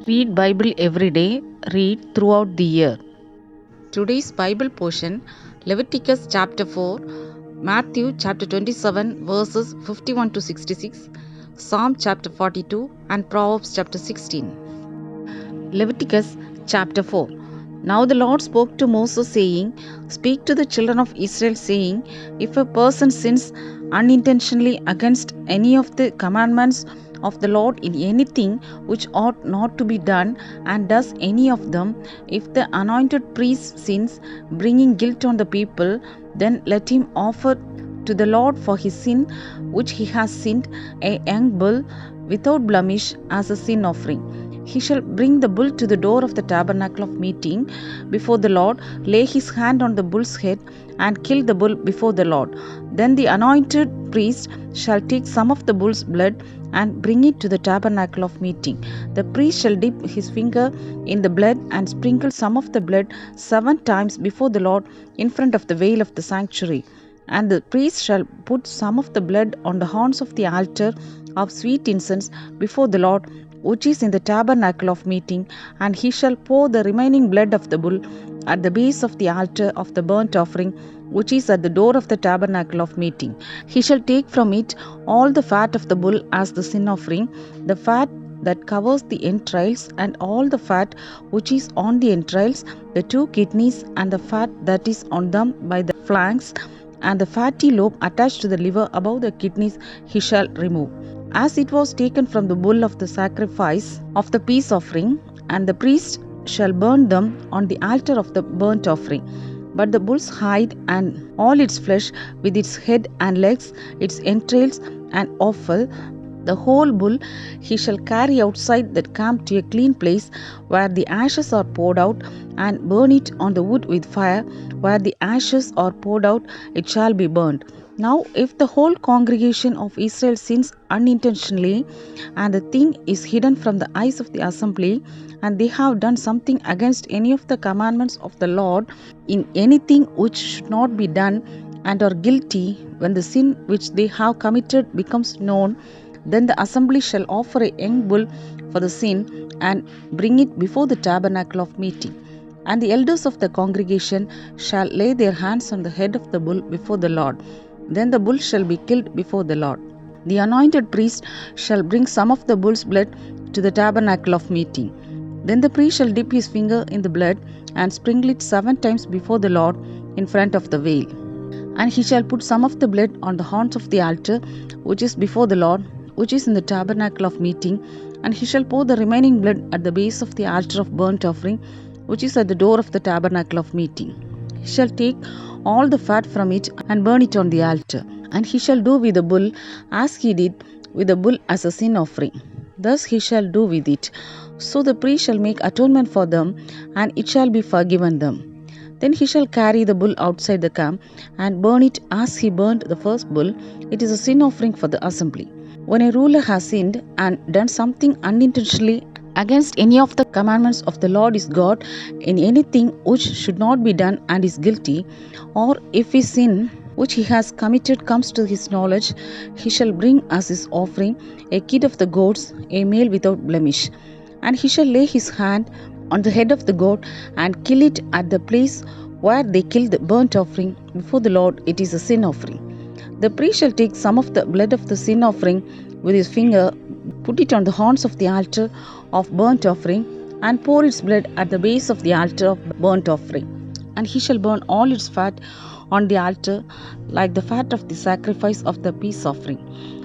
Read Bible every day. Read throughout the year. Today's Bible portion Leviticus chapter 4, Matthew chapter 27 verses 51 to 66, Psalm chapter 42 and Proverbs chapter 16. Leviticus chapter 4. Now the Lord spoke to Moses, saying, Speak to the children of Israel, saying, If a person sins unintentionally against any of the commandments of the Lord in anything which ought not to be done, and does any of them, if the anointed priest sins, bringing guilt on the people, then let him offer to the Lord for his sin which he has sinned a young bull without blemish as a sin offering. He shall bring the bull to the door of the tabernacle of meeting before the Lord, lay his hand on the bull's head, and kill the bull before the Lord. Then the anointed priest shall take some of the bull's blood and bring it to the tabernacle of meeting. The priest shall dip his finger in the blood and sprinkle some of the blood 7 times before the Lord in front of the veil of the sanctuary. And the priest shall put some of the blood on the horns of the altar of sweet incense before the Lord, which is in the tabernacle of meeting, and he shall pour the remaining blood of the bull at the base of the altar of the burnt offering, which is at the door of the tabernacle of meeting. He shall take from it all the fat of the bull as the sin offering, the fat that covers the entrails, and all the fat which is on the entrails, the 2 kidneys, and the fat that is on them by the flanks, and the fatty lobe attached to the liver above the kidneys he shall remove. As it was taken from the bull of the sacrifice of the peace offering, and the priest shall burn them on the altar of the burnt offering. But the bull's hide and all its flesh, with its head and legs, its entrails and offal, the whole bull he shall carry outside the camp to a clean place, where the ashes are poured out, and burn it on the wood with fire. Where the ashes are poured out, it shall be burned. Now, if the whole congregation of Israel sins unintentionally, and the thing is hidden from the eyes of the assembly, and they have done something against any of the commandments of the Lord in anything which should not be done, and are guilty, when the sin which they have committed becomes known, then the assembly shall offer a young bull for the sin, and bring it before the tabernacle of meeting. And the elders of the congregation shall lay their hands on the head of the bull before the Lord. Then the bull shall be killed before the Lord. The anointed priest shall bring some of the bull's blood to the tabernacle of meeting. Then the priest shall dip his finger in the blood and sprinkle it 7 times before the Lord in front of the veil. And he shall put some of the blood on the horns of the altar which is before the Lord, which is in the tabernacle of meeting, and he shall pour the remaining blood at the base of the altar of burnt offering, which is at the door of the tabernacle of meeting. He shall take all the fat from it and burn it on the altar. And he shall do with the bull as he did with the bull as a sin offering. Thus he shall do with it. So the priest shall make atonement for them, and it shall be forgiven them. Then he shall carry the bull outside the camp and burn it as he burned the first bull. It is a sin offering for the assembly. When a ruler has sinned and done something unintentionally against any of the commandments of the Lord his God in anything which should not be done, and is guilty, or if his sin which he has committed comes to his knowledge, he shall bring as his offering a kid of the goats, a male without blemish. And he shall lay his hand on the head of the goat and kill it at the place where they kill the burnt offering before the Lord. It is a sin offering. The priest shall take some of the blood of the sin offering with his finger, put it on the horns of the altar of burnt offering, and pour its blood at the base of the altar of burnt offering. And he shall burn all its fat on the altar, like the fat of the sacrifice of the peace offering.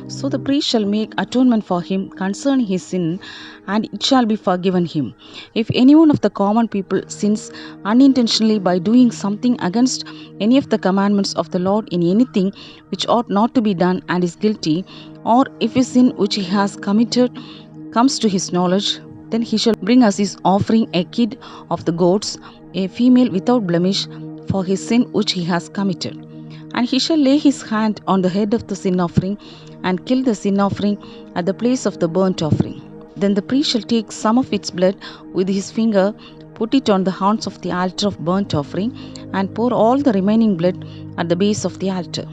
So the priest shall make atonement for him concerning his sin, and it shall be forgiven him. If any one of the common people sins unintentionally by doing something against any of the commandments of the Lord in anything which ought not to be done, and is guilty, or if his sin which he has committed comes to his knowledge, then he shall bring as his offering a kid of the goats, a female without blemish, for his sin which he has committed. And he shall lay his hand on the head of the sin offering, and kill the sin offering at the place of the burnt offering. Then the priest shall take some of its blood with his finger, put it on the horns of the altar of burnt offering, and pour all the remaining blood at the base of the altar.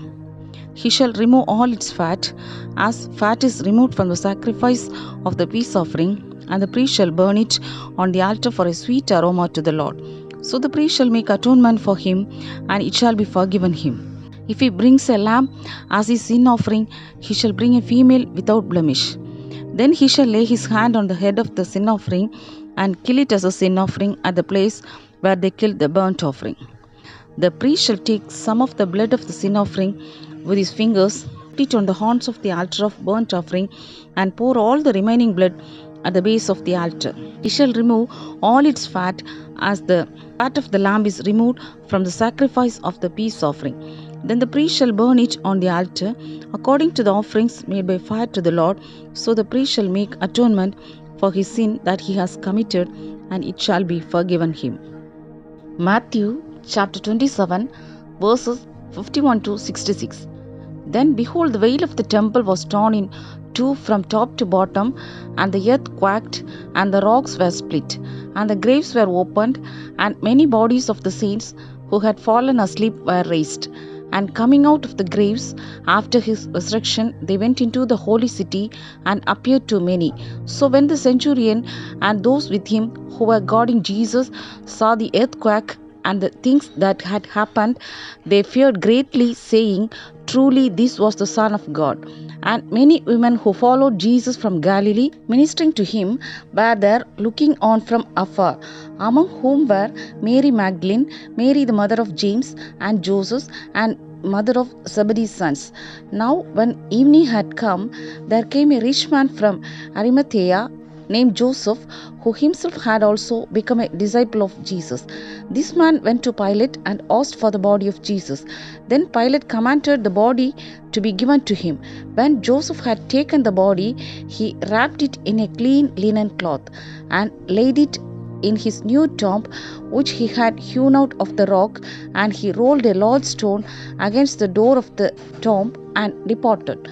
He shall remove all its fat, as fat is removed from the sacrifice of the peace offering, and the priest shall burn it on the altar for a sweet aroma to the Lord. So the priest shall make atonement for him, and it shall be forgiven him. If he brings a lamb as his sin offering, he shall bring a female without blemish. Then he shall lay his hand on the head of the sin offering and kill it as a sin offering at the place where they killed the burnt offering. The priest shall take some of the blood of the sin offering with his fingers, put it on the horns of the altar of burnt offering, and pour all the remaining blood at the base of the altar. He shall remove all its fat, as the fat of the lamb is removed from the sacrifice of the peace offering. Then the priest shall burn it on the altar, according to the offerings made by fire to the Lord. So the priest shall make atonement for his sin that he has committed, and it shall be forgiven him. Matthew chapter 27, verses 51 to 66. Then behold, the veil of the temple was torn in two from top to bottom, and the earth quaked, and the rocks were split, and the graves were opened, and many bodies of the saints who had fallen asleep were raised. And coming out of the graves after his resurrection, they went into the holy city and appeared to many. So when the centurion and those with him who were guarding Jesus saw the earthquake and the things that had happened, they feared greatly, saying, Truly this was the Son of God. And many women who followed Jesus from Galilee, ministering to him, were there looking on from afar, among whom were Mary Magdalene, Mary the mother of James and Joseph, and mother of Zebedee's sons. Now when evening had come, there came a rich man from Arimathea, named Joseph, who himself had also become a disciple of Jesus. This man went to Pilate and asked for the body of Jesus. Then Pilate commanded the body to be given to him. When Joseph had taken the body, he wrapped it in a clean linen cloth and laid it in his new tomb, which he had hewn out of the rock, and he rolled a large stone against the door of the tomb and departed.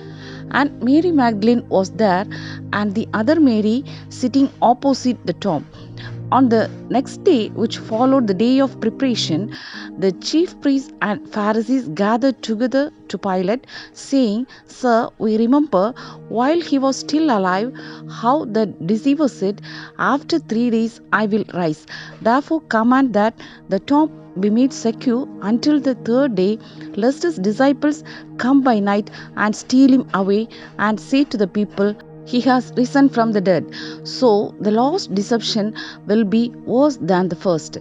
And Mary Magdalene was there, and the other Mary sitting opposite the tomb. On the next day, which followed the day of preparation, the chief priests and Pharisees gathered together to Pilate, saying, Sir, we remember while he was still alive how the deceiver said, After 3 days I will rise. Therefore command that the tomb be made secure until the 3rd day, lest his disciples come by night and steal him away and say to the people, He has risen from the dead. So the last deception will be worse than the first.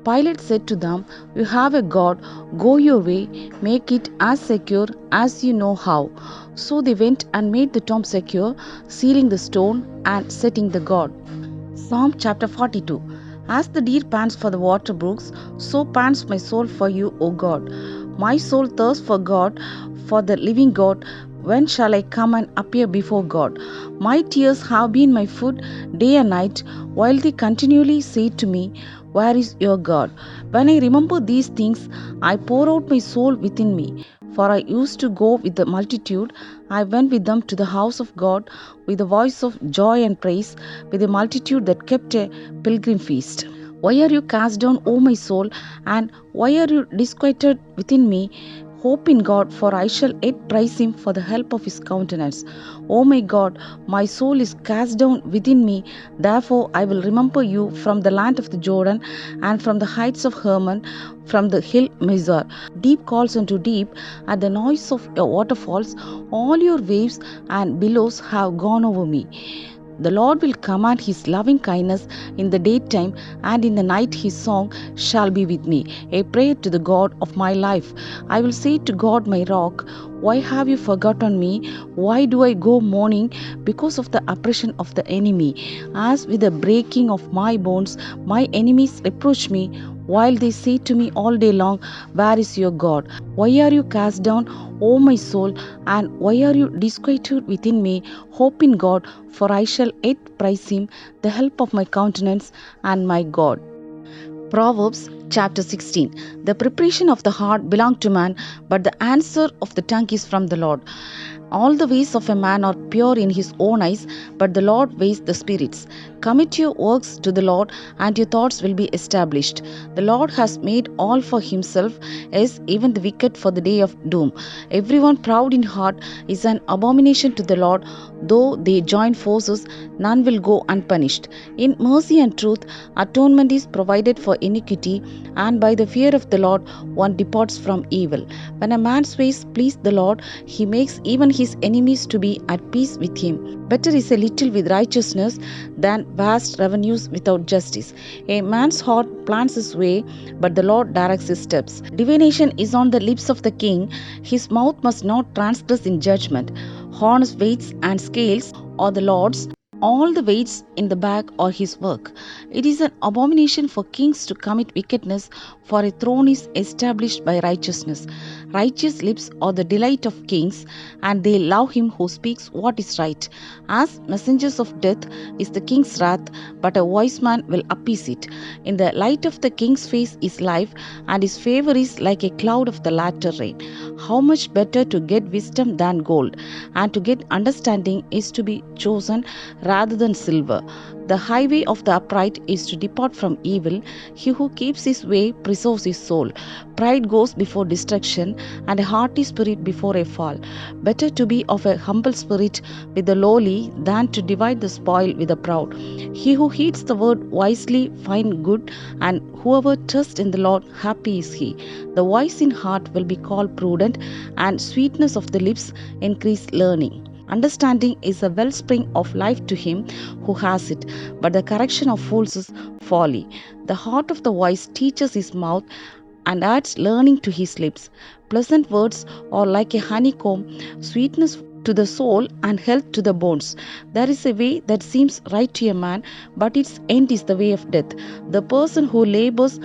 Pilate said to them, You have a God, go your way, make it as secure as you know how. So they went and made the tomb secure, sealing the stone and setting the guard. Psalm chapter 42. As the deer pants for the water brooks, so pants my soul for you, O God. My soul thirsts for God, for the living God. When shall I come and appear before God? My tears have been my food day and night, while they continually say to me, Where is your God? When I remember these things, I pour out my soul within me. For I used to go with the multitude. I went with them to the house of God with a voice of joy and praise, with a multitude that kept a pilgrim feast. Why are you cast down, O my soul, and why are you disquieted within me? Hope in God, for I shall yet praise him for the help of his countenance. O my God, my soul is cast down within me. Therefore I will remember you from the land of the Jordan, and from the heights of Hermon, from the hill Mizar. Deep calls unto deep at the noise of your waterfalls. All your waves and billows have gone over me. The Lord will command his loving kindness in the daytime, and in the night his song shall be with me, a prayer to the God of my life. I will say to God my rock, Why have you forgotten me? Why do I go mourning because of the oppression of the enemy? As with the breaking of my bones, my enemies reproach me, while they say to me all day long, Where is your God? Why are you cast down, O my soul, and why are you disquieted within me? Hope in God, for I shall yet praise him, the help of my countenance and my God. Proverbs chapter 16. The preparation of the heart belongs to man, but the answer of the tongue is from the Lord. All the ways of a man are pure in his own eyes, but the Lord weighs the spirits. Commit your works to the Lord, and your thoughts will be established. The Lord has made all for himself, yes, even the wicked for the day of doom. Everyone proud in heart is an abomination to the Lord. Though they join forces, none will go unpunished. In mercy and truth, atonement is provided for iniquity, and by the fear of the Lord, one departs from evil. When a man's ways please the Lord, he makes even his enemies to be at peace with him. Better is a little with righteousness than vast revenues without justice. A man's heart plans his way, but the Lord directs his steps. Divination is on the lips of the king. His mouth must not transgress in judgment. Horns, weights, and scales are the Lord's. All the weights in the bag are his work. It is an abomination for kings to commit wickedness, for a throne is established by righteousness. Righteous lips are the delight of kings, and they love him who speaks what is right. As messengers of death is the king's wrath, but a wise man will appease it. In the light of the king's face is life, and his favor is like a cloud of the latter rain. How much better to get wisdom than gold, and to get understanding is to be chosen rather than silver. The highway of the upright is to depart from evil. He who keeps his way preserves his soul. Pride goes before destruction, and a haughty spirit before a fall. Better to be of a humble spirit with the lowly than to divide the spoil with the proud. He who heeds the word wisely finds good, and whoever trusts in the Lord, happy is he. The wise in heart will be called prudent, and sweetness of the lips increase learning. Understanding is a wellspring of life to him who has it, but the correction of fools is folly. The heart of the wise teaches his mouth, and adds learning to his lips. Pleasant words are like a honeycomb, sweetness to the soul and health to the bones. There is a way that seems right to a man, but its end is the way of death. The person who labors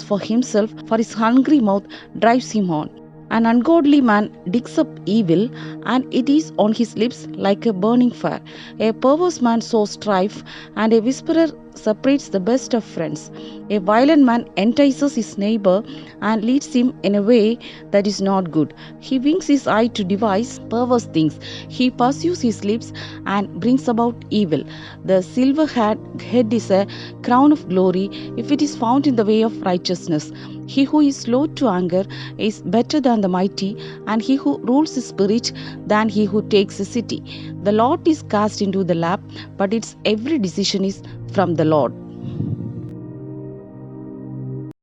for himself, for his hungry mouth drives him on. An ungodly man digs up evil, and it is on his lips like a burning fire. A perverse man sows strife, and a whisperer separates the best of friends. A violent man entices his neighbor and leads him in a way that is not good. He winks his eye to devise perverse things. He pursues his lips and brings about evil. The silver head is a crown of glory if it is found in the way of righteousness. He who is slow to anger is better than the mighty, and he who rules his spirit than he who takes a city. The lot is cast into the lap, but its every decision is from the Lord.